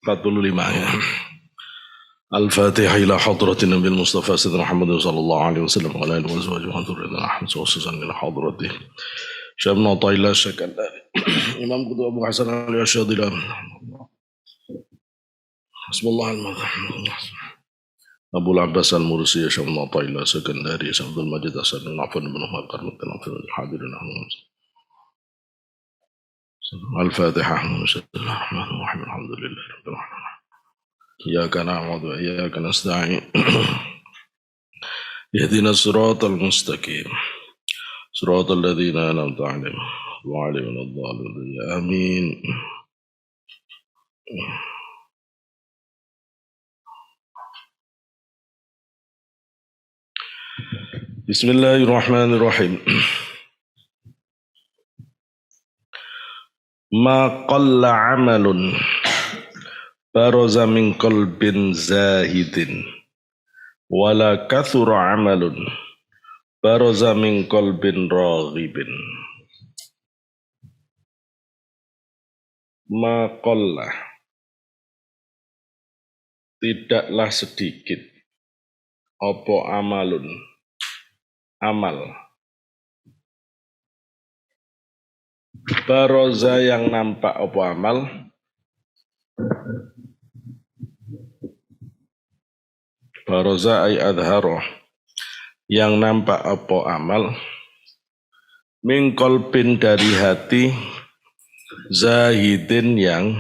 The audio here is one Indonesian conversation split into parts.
45 ya. Al-Fatihah ila hadratin Nabi Mustafa Sayyidina Muhammad sallallahu alaihi wasallam wa ala alihi wa sahbihi wa dzurriyyatihi Ahmad khususan ila hadratin Syamna Taila Syakal Imam Qutb Abu Hasan al-Asyadili Bismillahirrahmanirrahim Abu al-Abbas al-Mursi Syamna Taila Sakandari Syamdul Majid Hasan bin Affan bin Umar Karmatin al-Hadirin Al-Fatihah Bismillahirrahmanirrahim Alhamdulillah Rabbil Alamin إياك نعبد وإياك نستعين اهدنا الصراط المستقيم صراط الذين أنعمت عليهم غير الضالين آمين بسم الله الرحمن الرحيم ما قل عمل Baroza min qalbin zahidin wala kathura amalun baroza min qalbin raghibin. Ma qalla, tidaklah sedikit opo amalun amal baroza yang nampak opo amal baroza ay adharoh yang nampak apa amal min qalbin dari hati zahidin yang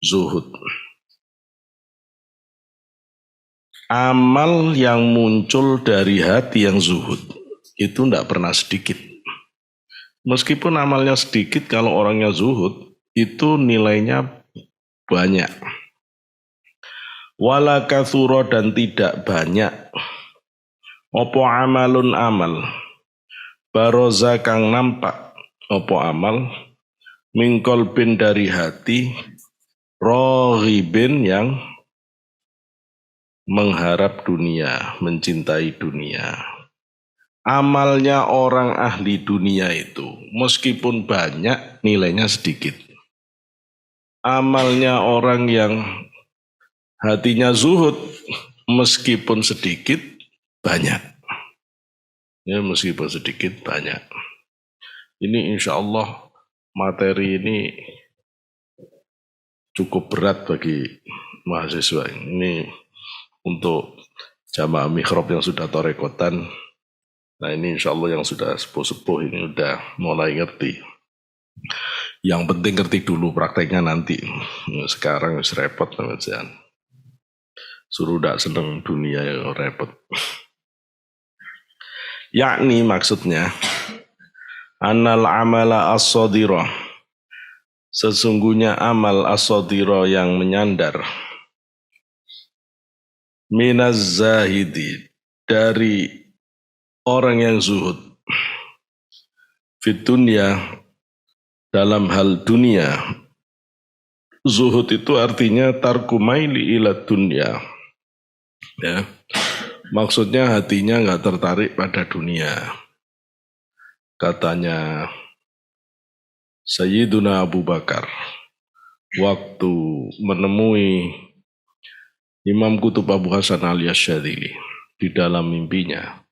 zuhud. Amal yang muncul dari hati yang zuhud itu tidak pernah sedikit. Meskipun amalnya sedikit, kalau orangnya zuhud itu nilainya banyak. Wala kathura dan tidak banyak opo amalun amal baroza kang nampak opo amal min qalbin dari hati rohibin yang mengharap dunia, mencintai dunia. Amalnya orang ahli dunia itu meskipun banyak nilainya sedikit. Amalnya orang yang hatinya zuhud meskipun sedikit banyak. Ya, meskipun sedikit banyak. Ini insya Allah materi ini cukup berat bagi mahasiswa. Ini untuk jamaah mikrob yang sudah torekotan. Nah ini insya Allah yang sudah sepuh-sepuh ini udah mulai ngerti. Yang penting ngerti dulu, prakteknya nanti. Sekarang harus repot teman-teman. Suruh tidak senang dunia yang repot. Yakni maksudnya annal amala as-sadira, sesungguhnya amal as-sadira yang menyandar minaz zahidi dari orang yang zuhud fit dunya dalam hal dunia. Zuhud itu artinya tarku maili ila dunya. Ya, maksudnya hatinya nggak tertarik pada dunia. Katanya Sayyiduna Abu Bakar waktu menemui Imam Qutb Abu Hasan al-Asyadili di dalam mimpinya,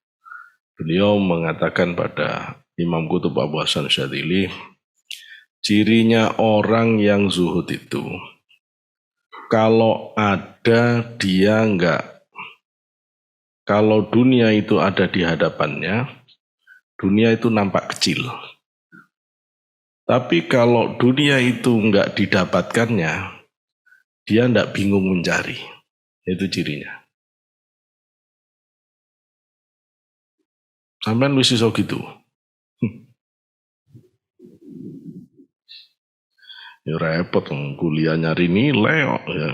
beliau mengatakan pada Imam Qutb Abu Hasan al-Asyadili, cirinya orang yang zuhud itu kalau ada dia enggak, kalau dunia itu ada di hadapannya, dunia itu nampak kecil. Tapi kalau dunia itu enggak didapatkannya, dia enggak bingung mencari. Itu cirinya. Sampai wis iso gitu. Ya repot, kuliah nyari nilai kok ya.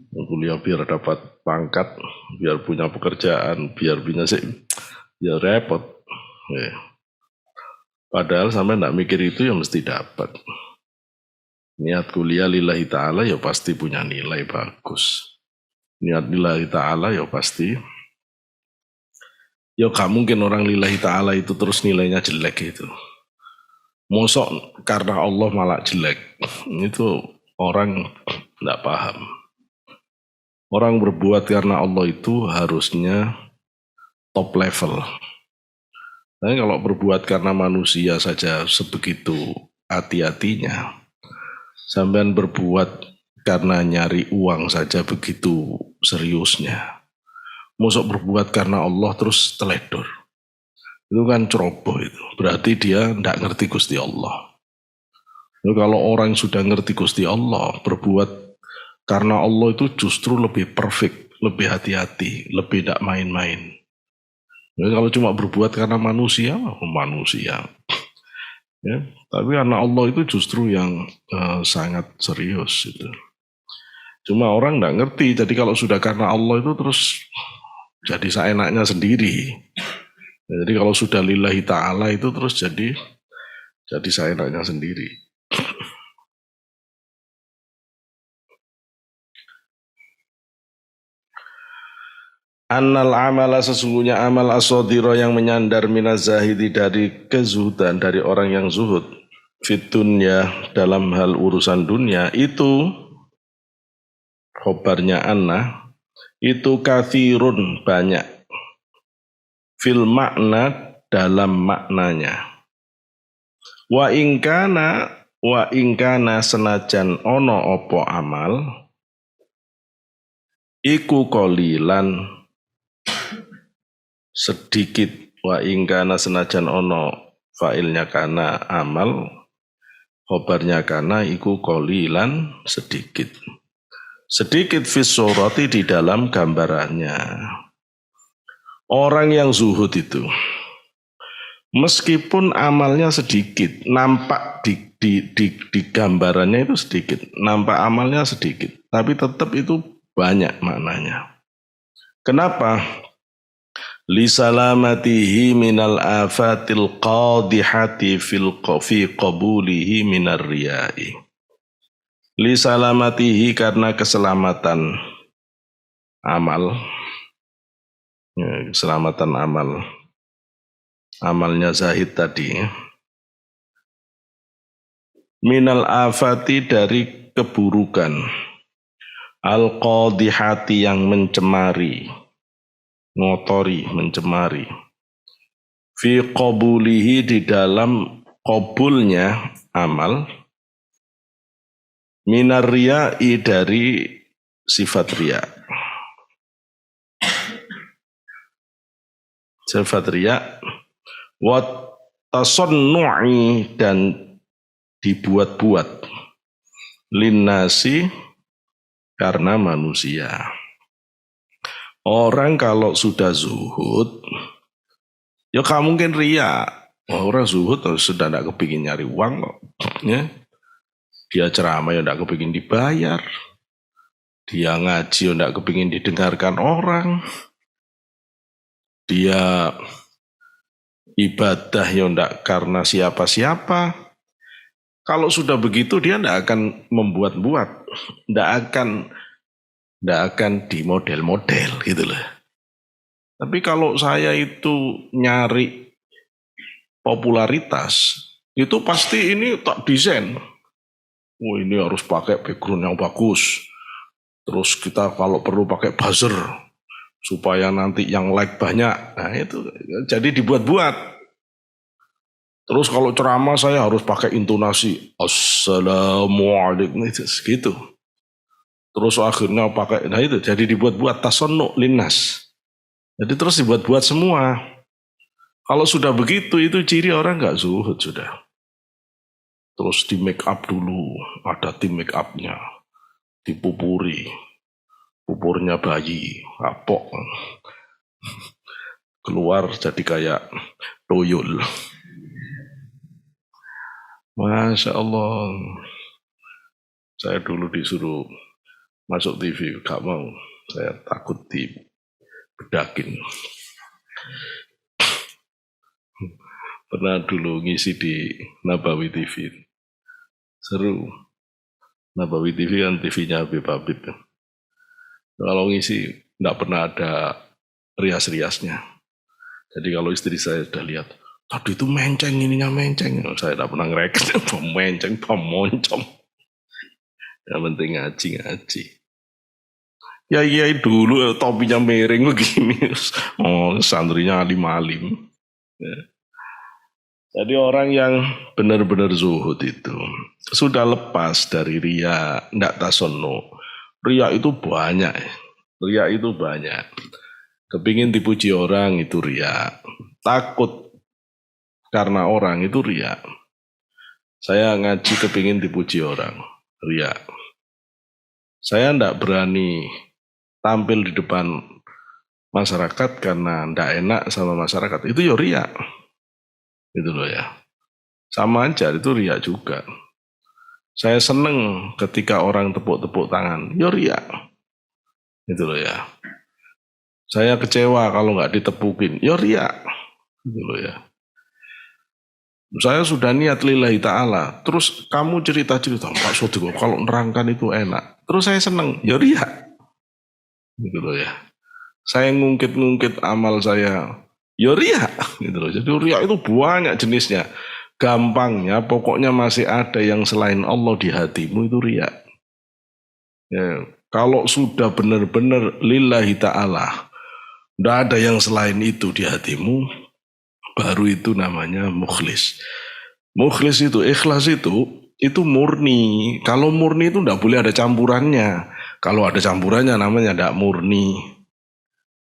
Kuliah biar dapat pangkat, biar punya pekerjaan, biar punya ya repot. Ya. Padahal sampai tidak mikir itu ya mesti dapat. Niat kuliah lillahi ta'ala ya pasti punya nilai bagus. Niat lillahi ta'ala ya pasti. Ya gak mungkin orang lillahi ta'ala itu terus nilainya jelek gitu. Mosok karena Allah malah jelek. Itu orang Tidak paham. Orang berbuat karena Allah itu harusnya top level. Tapi kalau berbuat karena manusia saja sebegitu hati-hatinya, sampean berbuat karena nyari uang saja begitu seriusnya. Mosok berbuat karena Allah terus teledor. Itu kan ceroboh itu. Berarti dia tidak ngerti Gusti Allah. Jadi kalau orang yang sudah ngerti Gusti Allah, berbuat karena Allah itu justru lebih perfect, lebih hati-hati, lebih tidak main-main. Jadi kalau cuma berbuat karena manusia, manusia. Ya, tapi karena Allah itu justru yang sangat serius itu. Cuma orang tidak ngerti. Jadi kalau sudah karena Allah itu terus jadi seenaknya sendiri. Jadi kalau sudah lillahi ta'ala itu terus jadi seenaknya sendiri. Annal amala sesungguhnya amal asodiro yang menyandar minaz zahidi dari kezuhudan, dari orang yang zuhud fit dunya dalam hal urusan dunia itu khobarnya anna itu kathirun banyak fil makna dalam maknanya wa ingkana senajan ono opo amal iku kolilan sedikit wa ingkana senajan ono fa'ilnya kana amal khobarnya kana iku kolilan sedikit fis surati di dalam gambarannya. Orang yang zuhud itu meskipun amalnya sedikit, nampak di gambarannya itu sedikit, nampak amalnya sedikit, tapi tetap itu banyak maknanya. Kenapa? Lisalamatihi minal afatil qadihati fi qabulihi minar riyai. Lisalamatihi karena keselamatan amal, keselamatan amalnya zahid tadi, minal afati dari keburukan, al-qadihati yang mencemari, ngotori, mencemari, fi qabulihi di dalam qabulnya amal, minar riya'i dari sifat riya. Sifat riya wa tasannu'i dan dibuat-buat linnasi karena manusia. Orang kalau sudah zuhud, ya gak mungkin riya. Orang zuhud sudah tidak kepingin nyari uang kok. Ya. Dia ceramah ya tidak kepingin dibayar. Dia ngaji ya tidak kepingin didengarkan orang. Dia ibadah ya tidak karena siapa-siapa. Kalau sudah begitu dia tidak akan membuat-buat. Tidak akan di model-model gitu loh. Tapi kalau saya itu nyari popularitas, itu pasti ini tak desain. Oh ini harus pakai background yang bagus. Terus kita kalau perlu pakai buzzer supaya nanti yang like banyak. Nah itu jadi dibuat-buat. Terus kalau ceramah saya harus pakai intonasi Assalamualaikum gitu. Terus akhirnya pakai, nah itu jadi dibuat-buat tasannu linnas. Jadi terus dibuat-buat semua. Kalau sudah begitu itu ciri orang nggak zuhud sudah. Terus di make up dulu, ada tim make upnya, dipupuri, pupurnya bayi, kapok, keluar jadi kayak toyol. Masya Allah, saya dulu disuruh masuk TV, gak mau, saya takut dibedakin. Pernah dulu ngisi di Nabawi TV. Seru. Nabawi TV kan TV-nya Habib. Kalau ngisi tidak pernah ada rias-riasnya. Jadi kalau istri saya sudah lihat, tadi itu menceng, ininya menceng. Saya tidak pernah ngereket, menceng, moncong. Yang penting ngaji. Ya iya dulu topinya miring begini. Oh, santrinya alim-alim. Ya. Jadi orang yang benar-benar zuhud itu sudah lepas dari ria, tidak tasono. Ria itu banyak. Ria itu banyak. Kepingin dipuji orang itu ria. Takut karena orang itu ria. Saya ngaji kepingin dipuji orang. Ria. Saya tidak berani tampil di depan masyarakat karena tidak enak sama masyarakat. Itu ya ria. Gitu loh ya. Sama aja itu ria juga. Saya seneng ketika orang tepuk-tepuk tangan. Ya ria. Gitu loh ya. Saya kecewa kalau nggak ditepukin. Ya ria. Gitu loh ya. Saya sudah niat lillahi ta'ala. Terus kamu cerita-cerita. Pak Sodiko kalau nerangkan itu enak. Terus saya seneng. Ya ria. Gitu loh ya. Saya ngungkit-ngungkit amal saya. Ya ria. Gitu loh. Jadi ria itu banyak jenisnya. Gampangnya pokoknya masih ada yang selain Allah di hatimu itu ria. Ya, kalau sudah benar-benar lillahi ta'ala. Tidak ada yang selain itu di hatimu. Baru itu namanya mukhlis. Mukhlis itu, ikhlas itu murni. Kalau murni itu tidak boleh ada campurannya. Kalau ada campurannya namanya tidak murni.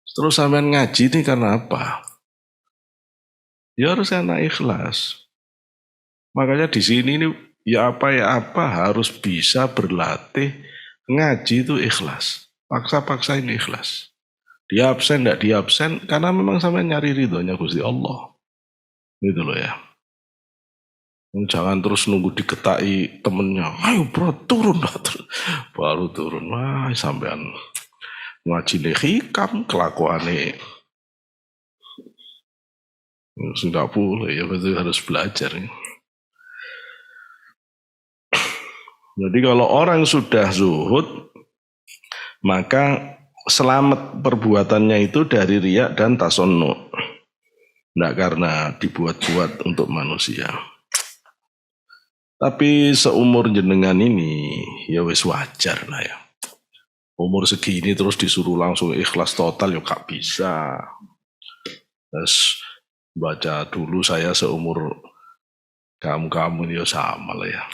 Terus sampean ngaji ini karena apa? Ya harus karena ikhlas. Makanya di sini ini ya apa harus bisa berlatih ngaji itu ikhlas. Paksa-paksain ikhlas. Dia absen tidak dia absen karena memang sampean nyari ridhonya Gusti Allah. Gitu loh ya. Jangan terus nunggu diketai temennya. Ayo bro turun dah. Baru turun. Wah sampean ngaji nih hikam kelakuannya. Sudah boleh ya betul harus belajar. Jadi kalau orang sudah zuhud maka selamat perbuatannya itu dari riya dan tasonnu. Tidak karena dibuat-buat untuk manusia. Tapi seumur jenengan ini ya wis wajar lah ya. Umur segini terus disuruh langsung ikhlas total ya gak bisa. Terus baca dulu saya seumur kamu ya sama lah ya.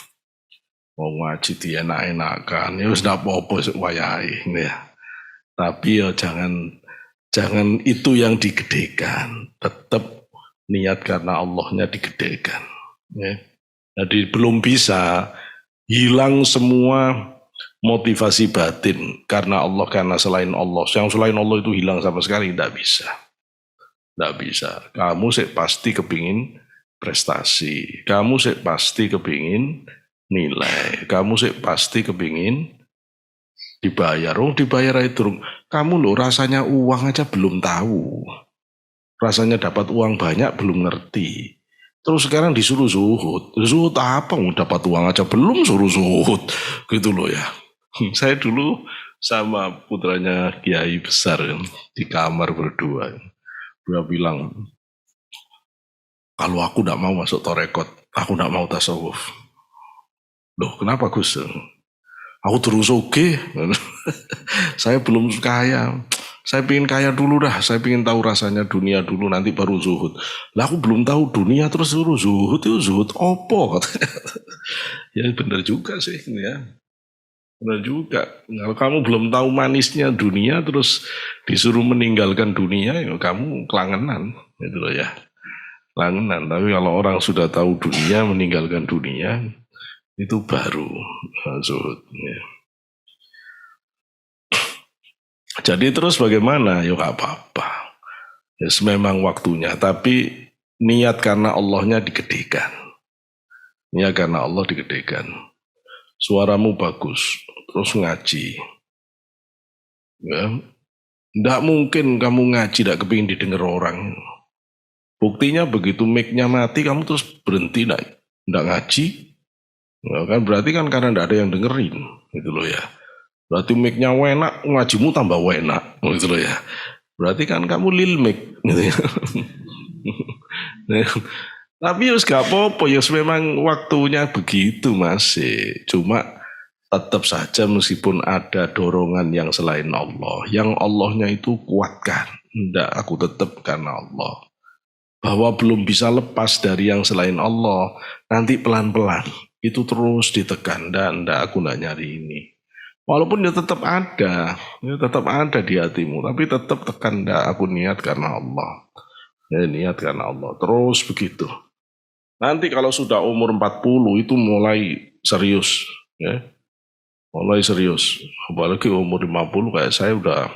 Mau ngaji dia enak-enakan ya wis ndak apa-apa wayahe ya. Tapi ya jangan itu yang digedekan. Tetap niat karena Allahnya digedekan. Ya. Jadi belum bisa hilang semua motivasi batin karena Allah, karena selain Allah. Yang selain Allah itu hilang sama sekali, tidak bisa. Tidak bisa. Kamu sih pasti kepingin prestasi. Kamu sih pasti kepingin nilai. Kamu sih pasti kepingin dibayar. Dibayar itu. Kamu loh rasanya uang aja belum tahu. Rasanya dapat uang banyak belum ngerti. Terus sekarang disuruh zuhud. Zuhud apa? Dapat uang aja belum suruh zuhud. Gitu loh ya. Saya dulu sama putranya kiai besar di kamar berdua. Dia bilang, kalau aku tidak mau masuk torekot, aku tidak mau tasawuf. Loh kenapa Gus? Aku terus oke. Saya belum kaya. Saya pengen kaya dulu dah. Saya pengen tahu rasanya dunia dulu nanti baru zuhud. Lah aku belum tahu dunia terus suruh zuhud. Itu zuhud opo? Ya benar juga sih ya. Benar juga. Kalau kamu belum tahu manisnya dunia terus disuruh meninggalkan dunia, ya kamu kelangenan. Gitu loh ya. Kelangenan. Tapi kalau orang sudah tahu dunia, meninggalkan dunia, itu baru zuhud. Ya. Jadi terus bagaimana? Ya gak apa-apa. Ya memang waktunya. Tapi niat karena Allahnya digedekan. Niat karena Allah digedekan. Suaramu bagus. Terus ngaji. Ya. Tidak mungkin kamu ngaji tidak kepingin didengar orang. Buktinya begitu mic-nya mati kamu terus berhenti tidak ngaji. Ya, kan berarti kan karena tidak ada yang dengerin. Gitu loh ya. Berarti mic-nya enak, ngajimu tambah enak, gitu loh ya. Berarti kan kamu lil mic, gitu ya. Tapi ya gak apa-apa, ya memang waktunya begitu masih. Cuma tetap saja meskipun ada dorongan yang selain Allah, yang Allahnya itu kuatkan. Enggak, aku tetap karena Allah. Bahwa belum bisa lepas dari yang selain Allah, nanti pelan-pelan itu terus ditekan. Enggak, aku enggak nyari ini. Walaupun ya tetap ada di hatimu, tapi tetap tekan, enggak, aku niat karena Allah. Ya, niat karena Allah, terus begitu. Nanti kalau sudah umur 40 itu mulai serius, ya. Mulai serius, apalagi umur 50 kayak saya udah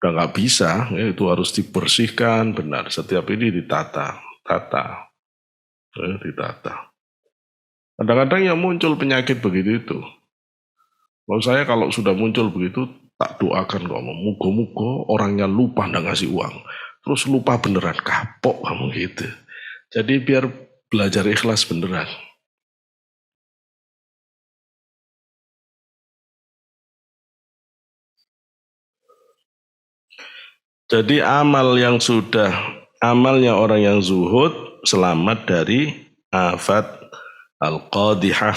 nggak bisa, ya, itu harus dibersihkan benar. Setiap ini ditata, ditata. Kadang-kadang yang muncul penyakit begitu itu. Kalau saya kalau sudah muncul begitu, tak doakan kok, mugo-mugo orangnya lupa nggak ngasih uang, terus lupa beneran, kapok kamu gitu. Jadi biar belajar ikhlas beneran. Jadi amalnya orang yang zuhud selamat dari afat al-qadihah.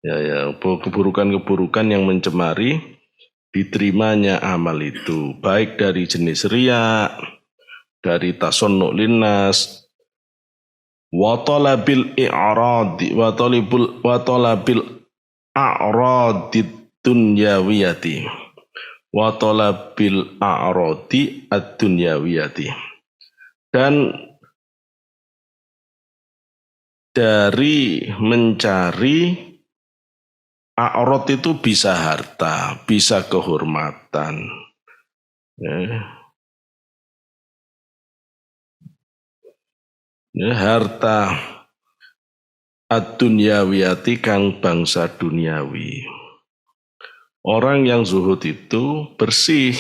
Ya, keburukan-keburukan yang mencemari diterimanya amal itu. Baik dari jenis riya, dari tasonnu linnas, wa talabil i'radi, wa talabil a'radi dunyawiyati. Wa talabil a'radi ad-dunyawiyati. Dan dari mencari a'rad itu bisa harta, bisa kehormatan. Harta ad-dunyawiyati kang bangsa duniawi. Orang yang zuhud itu bersih,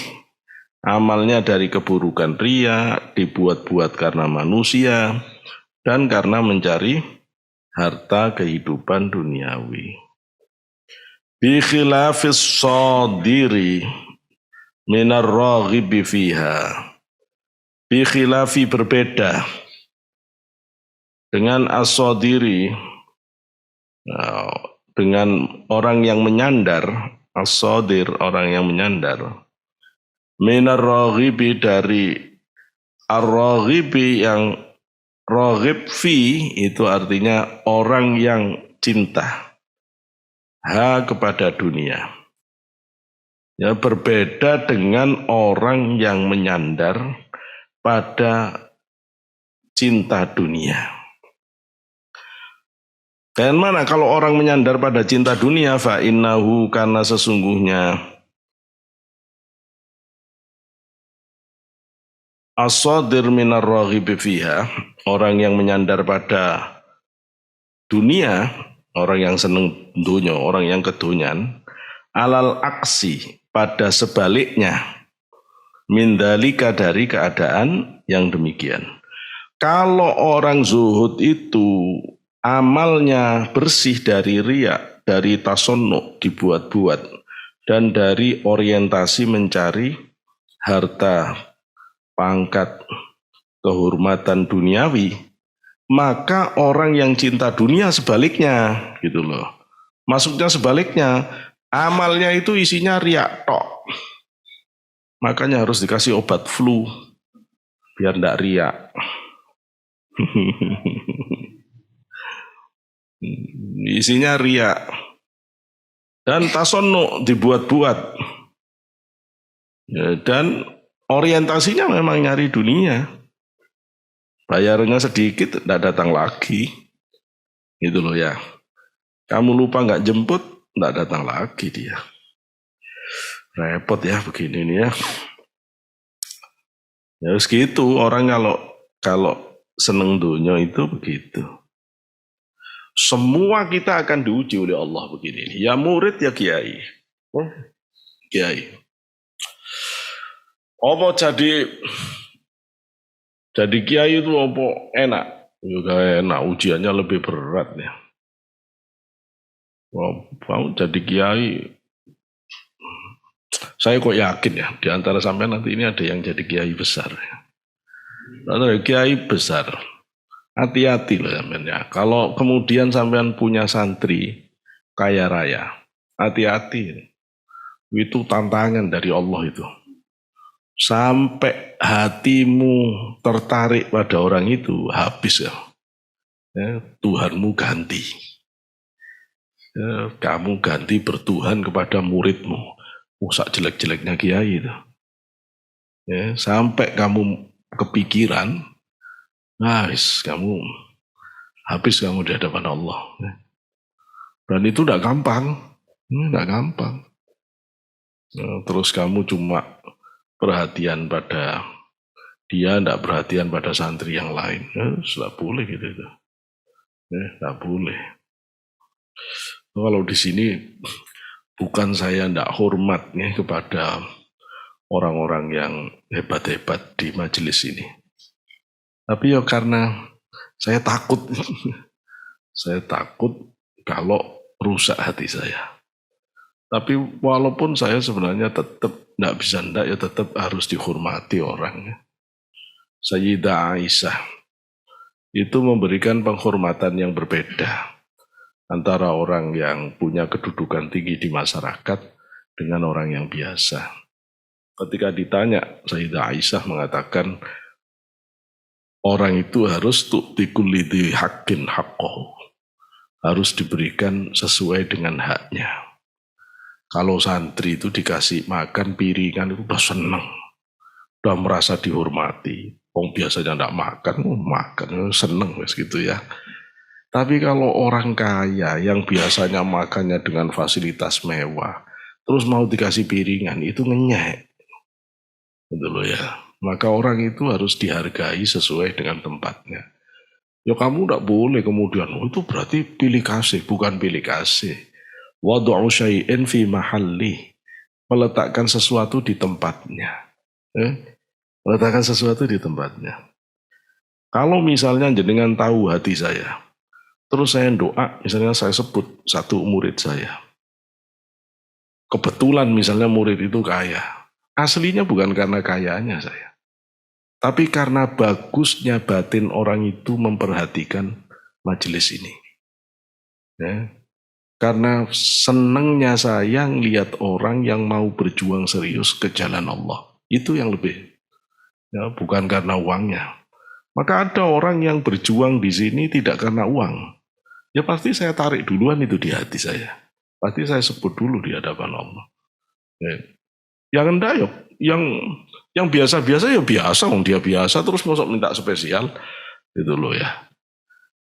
amalnya dari keburukan riya, dibuat-buat karena manusia, dan karena mencari harta kehidupan duniawi. Bi khilafis sadiri minar raghibi fiha. Bi khilafi berbeda dengan as-sadiri, dengan orang yang menyandar, as-sadir orang yang menyandar, minar raghibi dari ar-raghibi yang raghib fi itu artinya orang yang cinta kepada dunia. Ya, berbeda dengan orang yang menyandar pada cinta dunia. Dan mana kalau orang menyandar pada cinta dunia, fa innahu, karena sesungguhnya as-sadir minar raghibi fiha, orang yang menyandar pada dunia, orang yang seneng dunia, orang yang kedonyan, alal aksi, pada sebaliknya, min dzalika, dari keadaan yang demikian. Kalau orang zuhud itu amalnya bersih dari riya, dari tasonnu, dibuat-buat, dan dari orientasi mencari harta, pangkat, kehormatan duniawi, maka orang yang cinta dunia sebaliknya, gitu loh. Maksudnya sebaliknya, amalnya itu isinya riya tok. Makanya harus dikasih obat flu, biar ndak riya. Isinya riya dan tasonnu, dibuat-buat, ya, dan orientasinya memang nyari dunia, bayarnya sedikit tidak datang lagi, gitu loh ya. Kamu lupa nggak jemput, tidak datang lagi dia. Repot ya begini nih ya. Ya segitu orang kalau seneng dunia itu begitu. Semua kita akan diuji oleh Allah begini. Ya murid ya kiai. Kiai. Apa jadi kiai itu apa enak? Juga enak, ujiannya lebih berat ya. Mau jadi kiai, saya kok yakin ya, di antara sampean nanti ini ada yang jadi kiai besar. Ada kiai besar. Hati-hati loh sampean ya. Kalau kemudian sampean punya santri kaya raya, hati-hati. Itu tantangan dari Allah itu. Sampai hatimu tertarik pada orang itu, habis ya. Tuhanmu ganti. Kamu ganti bertuhan kepada muridmu. Sak jelek-jeleknya kiai itu. Sampai kamu kepikiran, kamu habis kamu di hadapan Allah. Dan itu tidak gampang. Terus kamu cuma perhatian pada dia, tidak perhatian pada santri yang lain. Tidak boleh gitu itu. Tidak boleh. Kalau di sini bukan saya tidak hormat kepada orang-orang yang hebat-hebat di majelis ini. Tapi ya karena saya takut. Saya takut kalau rusak hati saya. Tapi walaupun saya sebenarnya tetap tidak bisa ya tetap harus dihormati orang. Sayyidah Aisyah itu memberikan penghormatan yang berbeda antara orang yang punya kedudukan tinggi di masyarakat dengan orang yang biasa. Ketika ditanya, Sayyidah Aisyah mengatakan orang itu harus tu'tikul lidhi haqqin haqqahu, harus diberikan sesuai dengan haknya. Kalau santri itu dikasih makan piringan itu udah senang, udah merasa dihormati. Biasanya tidak makan senang gitu ya. Tapi kalau orang kaya yang biasanya makannya dengan fasilitas mewah, terus mau dikasih piringan, itu ngenyek. Gitu loh ya. Maka orang itu harus dihargai sesuai dengan tempatnya. Ya kamu tidak boleh kemudian, itu berarti pilih kasih, bukan pilih kasih. Wadu'u syai'in fi mahalli. Meletakkan sesuatu di tempatnya. Meletakkan sesuatu di tempatnya. Kalau misalnya jenengan tahu hati saya, terus saya doa, misalnya saya sebut satu murid saya. Kebetulan misalnya murid itu kaya. Aslinya bukan karena kayanya saya. Tapi karena bagusnya batin orang itu memperhatikan majelis ini. Karena senangnya saya lihat orang yang mau berjuang serius ke jalan Allah. Itu yang lebih. Bukan karena uangnya. Maka ada orang yang berjuang di sini tidak karena uang. Ya pasti saya tarik duluan itu di hati saya. Pasti saya sebut dulu di hadapan Allah. Yang enggak ya, yang biasa-biasa ya biasa, dia biasa terus masuk minta spesial, gitu loh ya.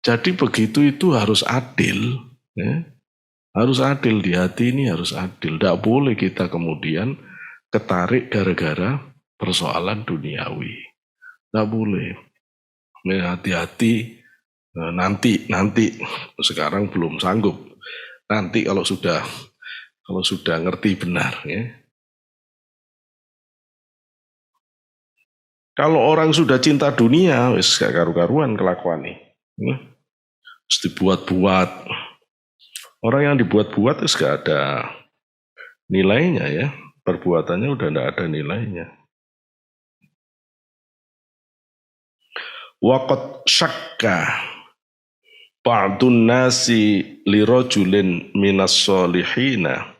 Jadi begitu itu harus adil, harus adil di hati ini, harus adil. Tidak boleh kita kemudian ketarik gara-gara persoalan duniawi. Tidak boleh. Hati-hati. Nanti sekarang belum sanggup. Nanti kalau sudah ngerti benar, ya. Kalau orang sudah cinta dunia, wis gak karu-karuan kelakuan nih. Terus dibuat-buat. Orang yang dibuat-buat wis gak ada nilainya ya. Perbuatannya udah gak ada nilainya. Waqad syakka ba'dun nasi lirajulin minas solihina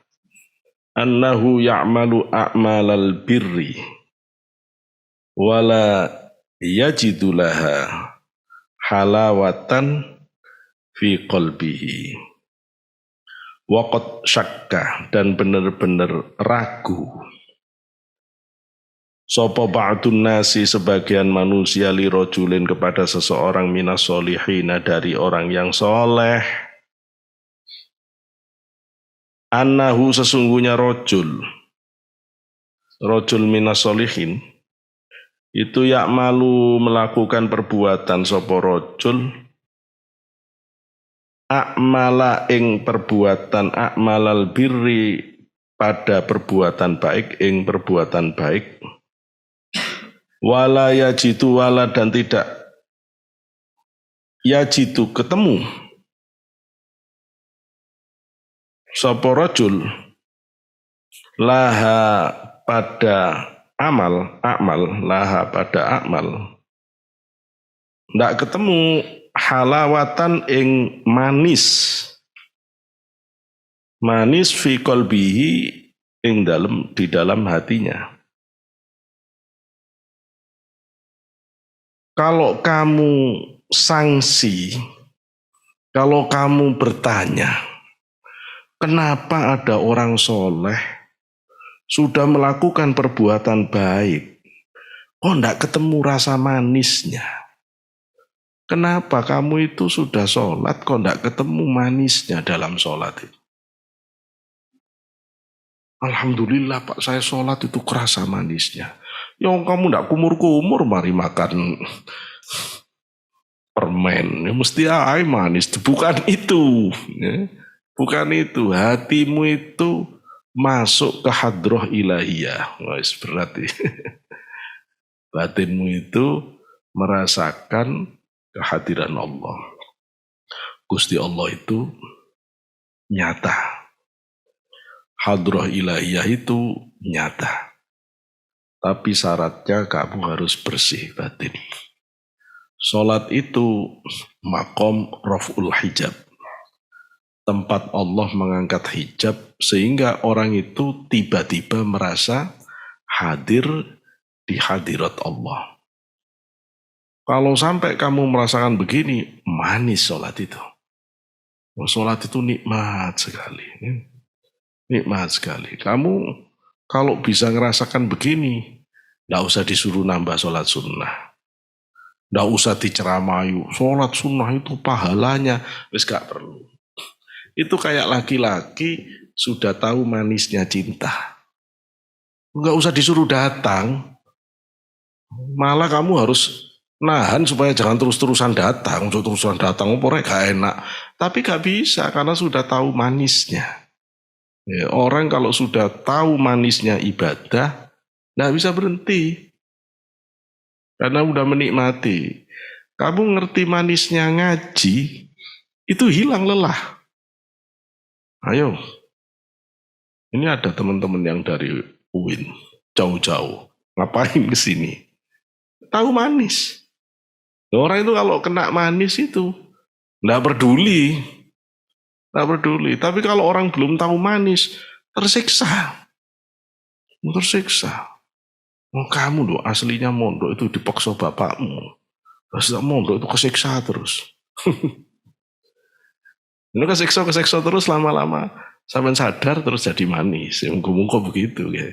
annahu ya'malu a'malal birri wala yajidu laha halawatan fi qalbihi. Waqad syakka, dan benar-benar ragu sapa ba'dun nasi, sebagian manusia, lirajulin, kepada seseorang, minas solihina, dari orang yang soleh, annahu, sesungguhnya rajul minas solihin itu ya'malu, melakukan perbuatan sapa rajul, a'mala, ing perbuatan, a'malal birri, pada perbuatan baik, ing perbuatan baik, wala yajidu, wala, dan tidak yajidu, ketemu sapa rajul, laha, pada amal, laha, pada amal, ndak ketemu halawatan ing manis, Manis fi qalbihi di dalam hatinya. Kalau kamu sanksi, kalau kamu bertanya, kenapa ada orang soleh sudah melakukan perbuatan baik, kok enggak ketemu rasa manisnya? Kenapa kamu itu sudah sholat kok enggak ketemu manisnya dalam sholat itu? Alhamdulillah Pak, saya sholat itu kerasa manisnya. Yang kamu enggak kumur-kumur mari makan permen, ya mesti manis. Bukan itu, ya. Bukan itu. Hatimu itu masuk ke hadroh ilahiyah. Wah, berarti batinmu itu merasakan kehadiran Allah. Gusti Allah itu nyata. Hadroh ilahiyah itu nyata. Tapi syaratnya kamu harus bersih batin. Salat itu makom raf'ul hijab. Tempat Allah mengangkat hijab sehingga orang itu tiba-tiba merasa hadir di hadirat Allah. Kalau sampai kamu merasakan begini, manis sholat itu. Sholat itu nikmat sekali. Nikmat sekali. Kamu kalau bisa ngerasakan begini, tidak usah disuruh nambah sholat sunnah. Tidak usah diceramayu. Sholat sunnah itu pahalanya. Wis gak perlu. Itu kayak laki-laki sudah tahu manisnya cinta. Nggak usah disuruh datang. Malah kamu harus nahan supaya jangan terus-terusan datang. Terus-terusan datang, gak enak. Tapi gak bisa karena sudah tahu manisnya. Ya, orang kalau sudah tahu manisnya ibadah, gak bisa berhenti. Karena udah menikmati. Kamu ngerti manisnya ngaji, itu hilang lelah. Ayo. Ini ada teman-teman yang dari UIN, jauh-jauh. Ngapain ke sini? Tahu manis. Orang itu kalau kena manis itu nggak peduli. Nggak peduli. Tapi kalau orang belum tahu manis, tersiksa. Tersiksa. Oh, kamu loh aslinya mondok itu dipaksa bapakmu. Terus mondok itu kesiksa terus. Ini kesiksa terus lama-lama. Sampai sadar terus jadi manis. Mungkin begitu ya.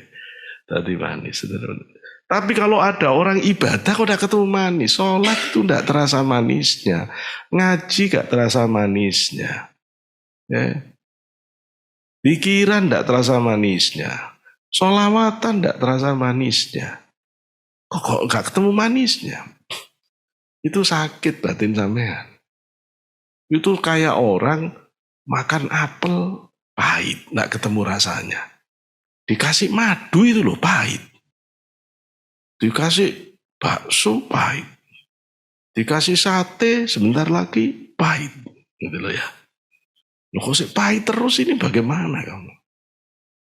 Jadi manis. Tapi kalau ada orang ibadah kok udah ketemu manis. Sholat itu tidak terasa manisnya. Ngaji gak terasa manisnya. Ya. Pikiran tidak terasa manisnya. Sholawatan tidak terasa manisnya. Kok gak ketemu manisnya? Itu sakit batin sampean. Itu kayak orang makan apel pahit, tidak ketemu rasanya. Dikasih madu itu loh pahit. Dikasih bakso pahit. Dikasih sate sebentar lagi pahit. Gitu loh ya. Loh kok sih pahit terus ini bagaimana kamu?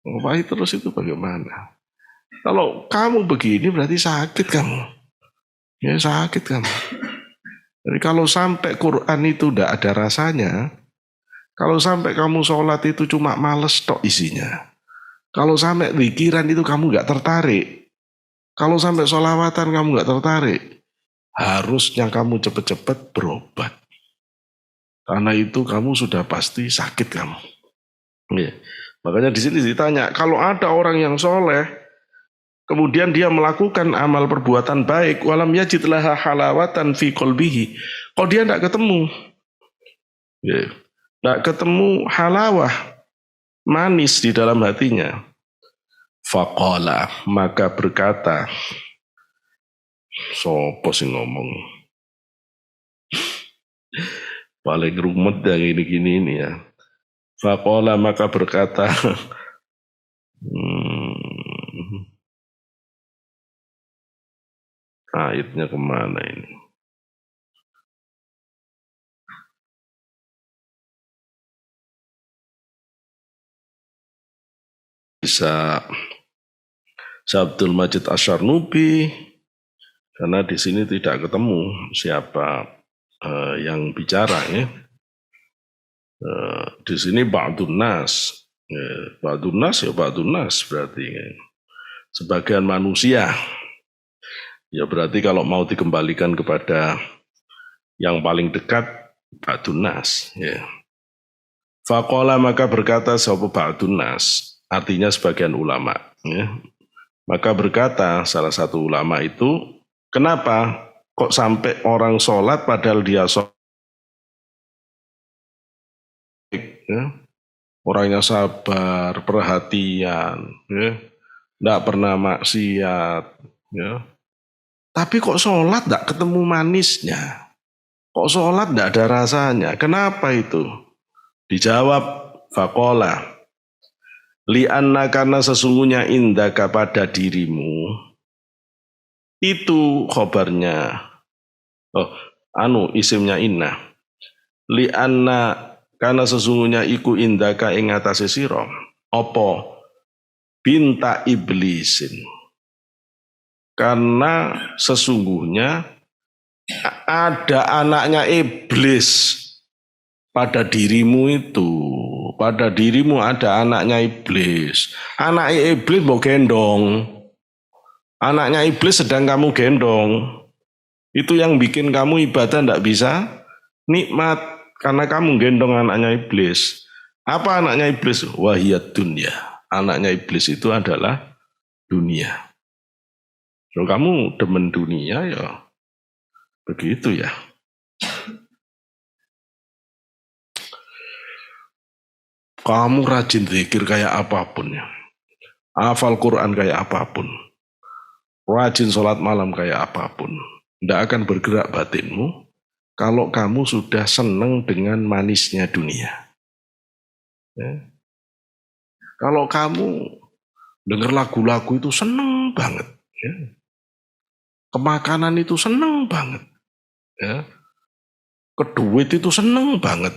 Kalau pahit terus itu bagaimana? Kalau kamu begini berarti sakit kamu. Ya sakit kamu. Jadi kalau sampai Quran itu tidak ada rasanya, kalau sampai kamu sholat itu cuma males tok isinya. Kalau sampai pikiran itu kamu nggak tertarik. Kalau sampai sholawatan kamu nggak tertarik, harusnya kamu cepet-cepet berobat. Karena itu kamu sudah pasti sakit kamu. Ya. Makanya di sini ditanya, kalau ada orang yang soleh, kemudian dia melakukan amal perbuatan baik, walam yajid laha halawatan fi qalbihi, kok dia tidak ketemu? Ya. Tidak ketemu halawah, manis di dalam hatinya. Faqala, maka berkata, sopo sing ngomong? Paling rumet yang gini-gini ini ya. Faqala, maka berkata, ayatnya kemana ini? Bisa Abdul Majid Asyarnubi, karena di sini tidak ketemu siapa yang bicara ya. Di sini Ba'dun Nas, Ba'dun nas ya ba'dun nas berarti. Sebagian manusia. Ya berarti kalau mau dikembalikan kepada yang paling dekat, ba'dun nas. Ya. Faqala maka berkata sapa ba'dun nas, artinya sebagian ulama. Ya. Maka berkata salah satu ulama itu, kenapa kok sampai orang sholat padahal dia sholat? Ya. Orangnya sabar, perhatian, ya. Tidak pernah maksiat. Ya. Tapi kok sholat tidak ketemu manisnya? Kok sholat tidak ada rasanya? Kenapa itu? Dijawab, faqala, li'anna karena sesungguhnya indaka pada dirimu, itu khobarnya, isimnya inna. Li'anna karena sesungguhnya iku indaka ing atase sira, apa binta iblisin. Karena sesungguhnya ada anaknya iblis pada dirimu itu. Pada dirimu ada anaknya iblis. Anaknya iblis mau gendong. Anaknya iblis sedang kamu gendong. Itu yang bikin kamu ibadah tidak bisa nikmat. Karena kamu gendong anaknya iblis. Apa anaknya iblis? Wahiyat dunia. Anaknya iblis itu adalah dunia. Kalau kamu demen dunia ya begitu ya. Kamu rajin zikir kayak apapun ya. Hafal Quran kayak apapun. Rajin sholat malam kayak apapun. Tidak akan bergerak batinmu kalau kamu sudah senang dengan manisnya dunia. Ya. Kalau kamu dengar lagu-lagu itu senang banget. Ya. Kemakanan itu senang banget. Ya. Keduit itu senang banget.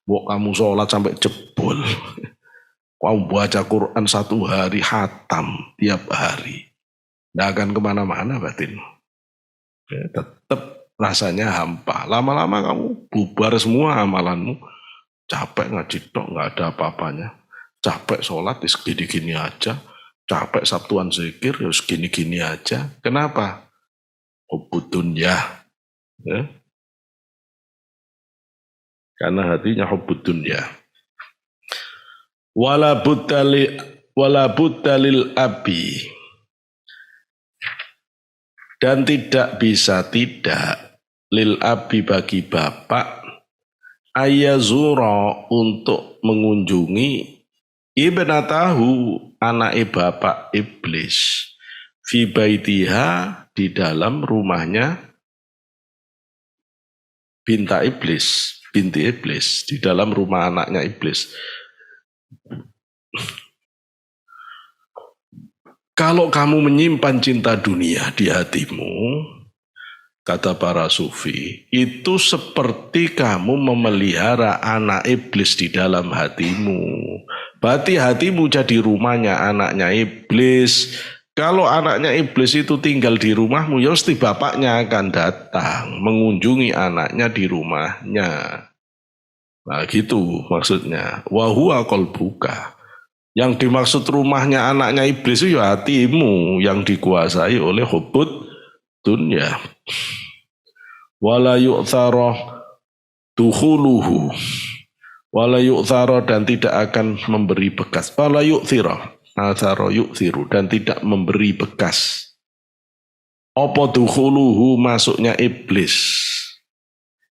Kamu sholat sampai jebol. Kamu baca Quran 1 hari hatam tiap hari. Tidak akan kemana-mana batin. Ya, tetap rasanya hampa. Lama-lama kamu bubar semua amalanmu. Capek ngaji tok, nggak ada apa-apanya. Capek sholat, segini-gini aja. Capek Sabtuan zikir, ya segini-gini aja. Kenapa? Hubbud dunya. Ya. Karena hatinya hubbud dunya. Wala buddalil abi. Dan tidak bisa tidak lil abi bagi bapak ayazura untuk mengunjungi ibnatahu anak bapak iblis fi baitiha di dalam rumahnya binti iblis di dalam rumah anaknya iblis. Kalau kamu menyimpan cinta dunia di hatimu, kata para sufi, itu seperti kamu memelihara anak iblis di dalam hatimu. Berarti hatimu jadi rumahnya anaknya iblis. Kalau anaknya iblis itu tinggal di rumahmu, ya mesti bapaknya akan datang mengunjungi anaknya di rumahnya. Nah gitu maksudnya. Wahuwa qalbuka. Yang dimaksud rumahnya anaknya iblis itu ya hatimu yang dikuasai oleh hubbud dunya. Wala yu'thara dukhuluhu. Wala yu'thara dan tidak akan memberi bekas. Wala yu'thira. Athara yu'thiru dan tidak memberi bekas. Apa dukhuluhu masuknya iblis.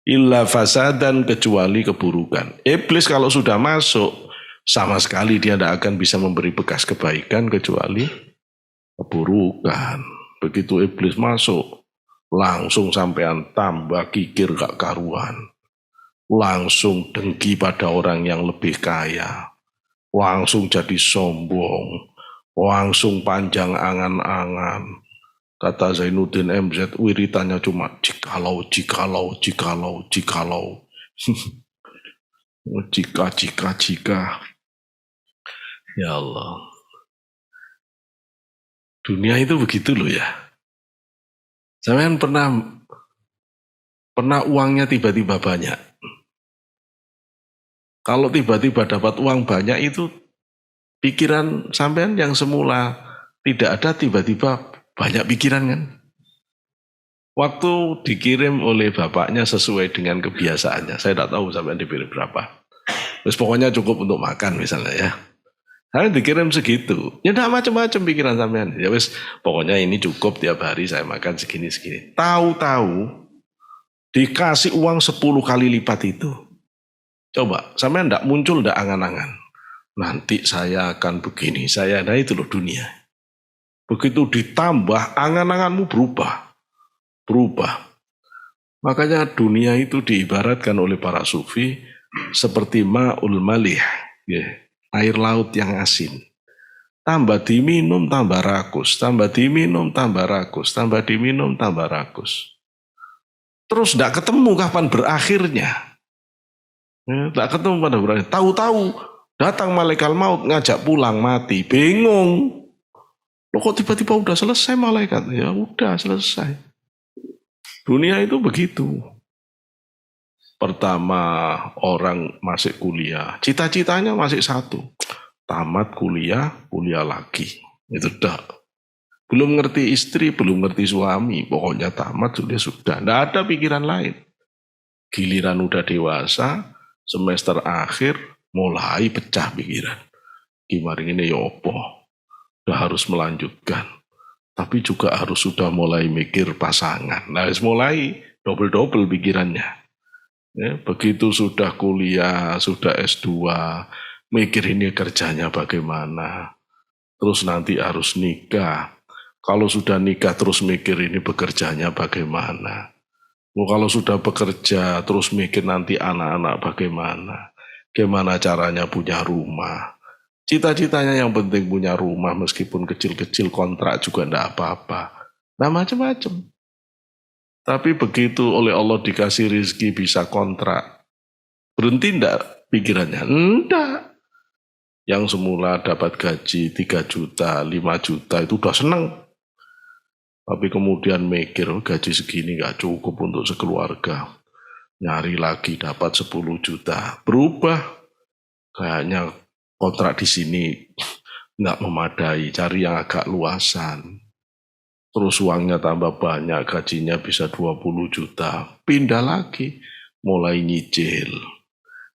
Illa fasadan kecuali keburukan. Iblis kalau sudah masuk sama sekali dia tidak akan bisa memberi bekas kebaikan kecuali keburukan. Begitu iblis masuk, langsung sampean tambah kikir gak karuan. Langsung dengki pada orang yang lebih kaya. Langsung jadi sombong. Langsung panjang angan-angan. Kata Zainuddin MZ, wiritannya cuma jikalau. Jika. Ya Allah. Dunia itu begitu loh ya. Sampean pernah uangnya tiba-tiba banyak. Kalau tiba-tiba dapat uang banyak itu Pikiran sampean yang semula tidak ada tiba-tiba banyak pikiran kan. Waktu dikirim oleh bapaknya sesuai dengan kebiasaannya. Saya tidak tahu sampean diberi berapa. Terus pokoknya cukup untuk makan misalnya ya. Saya dikirim segitu. Ya tidak macam-macam pikiran sampean. Ya wis, pokoknya ini cukup tiap hari saya makan segini-segini. Tahu-tahu dikasih uang 10 kali lipat itu. Coba, sampean tidak muncul tidak angan-angan. Nanti saya akan begini, nah itu loh dunia. Begitu ditambah, angan-anganmu berubah. Makanya dunia itu diibaratkan oleh para sufi seperti ma'ul malih, ya, air laut yang asin. Tambah diminum, tambah rakus. Tambah diminum, tambah rakus. Tambah diminum, tambah rakus. Terus tidak ketemu kapan berakhirnya. Tidak ketemu pada berakhir. Tahu-tahu datang malaikat maut ngajak pulang mati. Bingung. Loh kok tiba-tiba udah selesai malaikat? Ya udah selesai. Dunia itu begitu. Pertama orang masih kuliah. Cita-citanya masih satu. Tamat kuliah lagi. Itu dah. Belum ngerti istri, belum ngerti suami. Pokoknya tamat sudah. Tidak ada pikiran lain. Giliran udah dewasa, semester akhir, mulai pecah pikiran. Gimana ini ya opo? Udah harus melanjutkan. Tapi juga harus sudah mulai mikir pasangan. Nah, mulai double-double pikirannya. Ya, begitu sudah kuliah, sudah S2, mikir ini kerjanya bagaimana. Terus nanti harus nikah. Kalau sudah nikah terus mikir ini bekerjanya bagaimana. Kalau sudah bekerja terus mikir nanti anak-anak bagaimana. Gimana caranya punya rumah. Cita-citanya yang penting punya rumah meskipun kecil-kecil kontrak juga enggak apa-apa. Nah macam-macam. Tapi begitu oleh Allah dikasih rezeki bisa kontrak. Berhenti enggak pikirannya? Enggak. Yang semula dapat gaji 3 juta, 5 juta itu udah senang. Tapi kemudian mikir gaji segini enggak cukup untuk sekeluarga. Nyari lagi dapat 10 juta. Berubah. Kayaknya kontrak di sini nggak memadai, cari yang agak luasan. Terus uangnya tambah banyak, gajinya bisa 20 juta. Pindah lagi, mulai nyicil.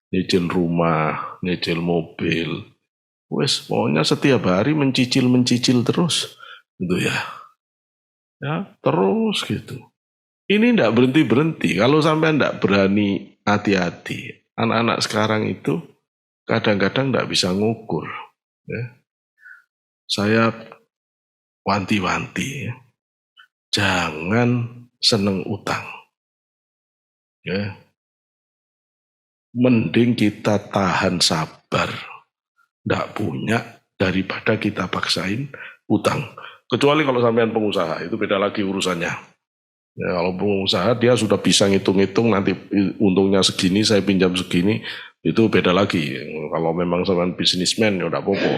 Nyicil rumah, nyicil mobil. Wes, pokoknya setiap hari mencicil terus. Gitu ya. Ya, terus gitu. Ini nggak berhenti-berhenti. Kalau sampai nggak berani hati-hati, anak-anak sekarang itu kadang-kadang nggak bisa ngukur. Ya. Saya wanti-wanti, ya. Jangan seneng utang. Ya. Mending kita tahan sabar, nggak punya daripada kita paksain utang. Kecuali kalau sampean pengusaha, itu beda lagi urusannya. Ya, kalau pengusaha dia sudah bisa ngitung-ngitung nanti untungnya segini, saya pinjam segini, itu beda lagi. Kalau memang sampean bisnismen ya udah apa-apa.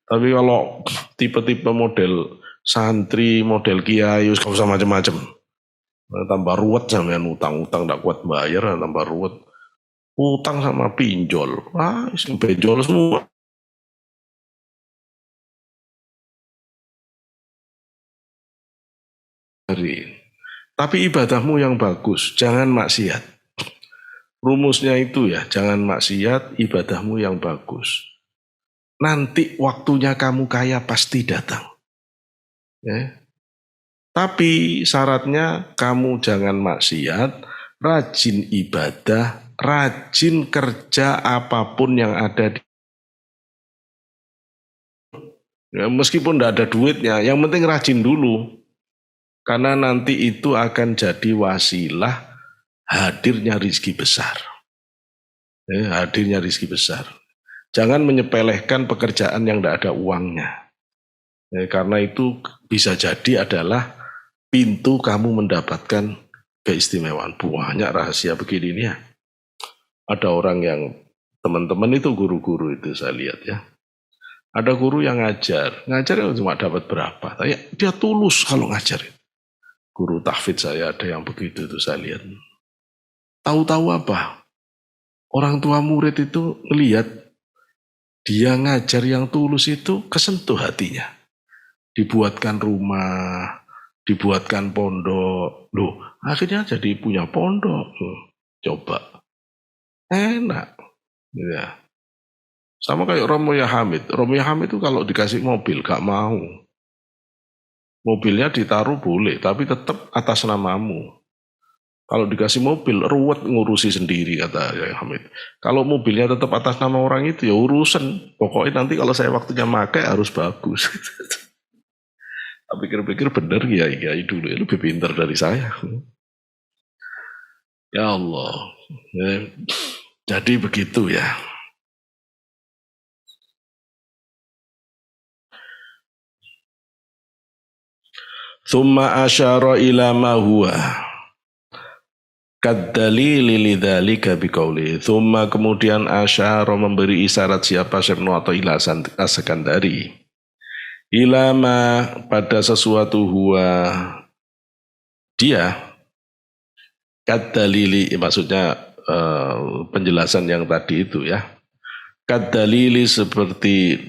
Tapi kalau tipe-tipe model santri, model kiai, gak usah macam-macam. Tambah ruwet sampean utang-utang tak kuat bayar, tambah ruwet. Utang sama pinjol, pinjol semua. Tapi ibadahmu yang bagus, jangan maksiat. Rumusnya itu ya, jangan maksiat, ibadahmu yang bagus. Nanti waktunya kamu kaya pasti datang. Ya. Tapi syaratnya kamu jangan maksiat, rajin ibadah, rajin kerja apapun yang ada di ya, meskipun tidak ada duitnya, yang penting rajin dulu. Karena nanti itu akan jadi wasilah hadirnya rizki besar. Ya, hadirnya rizki besar. Jangan menyepelekan pekerjaan yang tidak ada uangnya. Ya, karena itu bisa jadi adalah pintu kamu mendapatkan keistimewaan. Banyak rahasia begini nih ya. Ada orang yang teman-teman itu guru-guru itu saya lihat ya. Ada guru yang ngajar cuma dapat berapa. Tapi dia tulus kalau ngajar. Guru tahfidz saya ada yang begitu itu saya lihat. Tahu-tahu apa? Orang tua murid itu ngelihat Dia ngajar yang tulus itu kesentuh hatinya. Dibuatkan rumah, dibuatkan pondok. Loh, akhirnya jadi punya pondok. Coba. Enak. Ya. Sama kayak Romo Hamid. Romo Hamid itu kalau dikasih mobil gak mau. Mobilnya ditaruh boleh, tapi tetap atas namamu. Kalau dikasih mobil, ruwet ngurusi sendiri, kata Yai Hamid. Kalau mobilnya tetap atas nama orang itu, ya urusan. Pokoknya nanti kalau saya waktunya pakai harus bagus. Tapi pikir-pikir bener ya, dulu ya, lebih pintar dari saya. Ya Allah. Ya, jadi begitu ya. Thumma asyara ila ma huwa kadalili lidzalika biqauli. Thumma kemudian asyara memberi isyarat siapa Syekh atau ila As-Sakandari. Ilama pada sesuatu huwa dia kadalili maksudnya penjelasan yang tadi itu ya. Kadalili seperti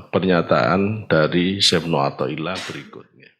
pernyataan dari Syekh Athaillah berikutnya.